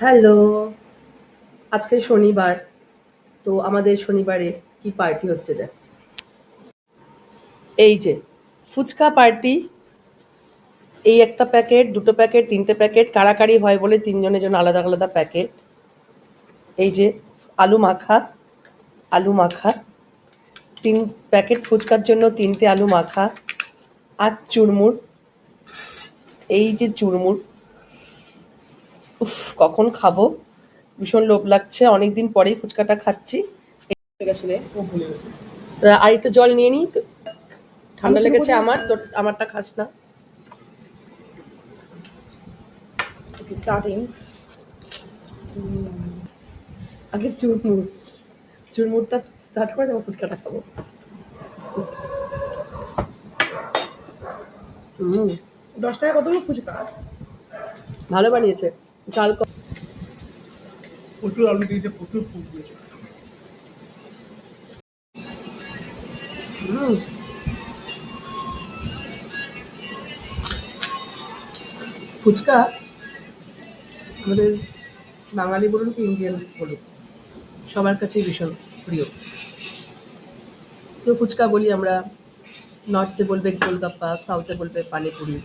Hello, আজকে শনিবার। তো আমাদের শনিবারে কি পার্টি হচ্ছে দেখ। এই যে ফুচকা পার্টি। এই একটা প্যাকেট, দুটো প্যাকেট, তিনটে প্যাকেট কাড়াকাড়ি হয় বলে তিনজনের জন্য আলাদা আলাদা প্যাকেট। এই যে আলু মাখা, আলু মাখা, 3 প্যাকেট ফুচকার জন্য 3টে আলু মাখা আর চুরমুর। এই যে চুরমুর, উফ কখন খাবো, ভীষণ লোভ লাগছে, অনেকদিন পরেই ফুচকাটা খাচ্ছি। হয়ে গেছে রে। আর একটু জল নিয়ে নিই, ঠান্ডা লেগেছে আমার, তোর আমারটা খাস না। স্টার্টিং আগে চুরমুর, চুরমুরটা স্টার্ট করে তারপর ফুচকাটা খাবো। হুম, 10 টাকা কতগুলো ফুচকা? ভালো বানিয়েছে, ঝাল কম। প্রচুর আলু দিয়েছে, প্রচুর ফুল দিয়েছে। হুম, ফুচকা আমাদের বাঙালি বলুন কি ইন্ডিয়ান বলুন, সবার কাছেই ভীষণ প্রিয়। তো ফুচকা বলি আমরা, নর্থে বলবে গোলগাপ্পা, সাউথে বলবে পানিপুরি।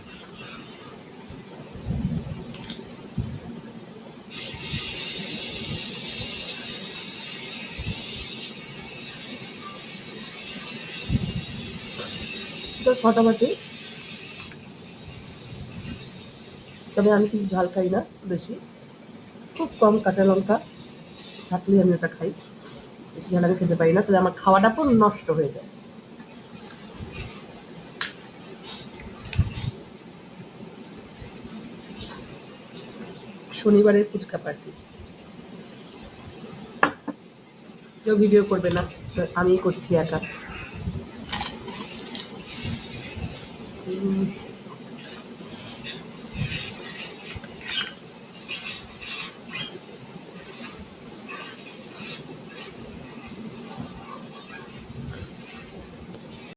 তো ফাটাফাটি, তবে আমি কিন্তু ঝাল খাই না বেশি, খুব কম কাঁচা লঙ্কা থাকলেই আমি ওটা খাই, বেশি ঝাল আমি খেতে পারি না, তাহলে আমার খাওয়াটা পুরো নষ্ট হয়ে যায়। শনিবারের ফুচকা পার্টি, কেউ ভিডিও করবে না, আমিই করছি একা।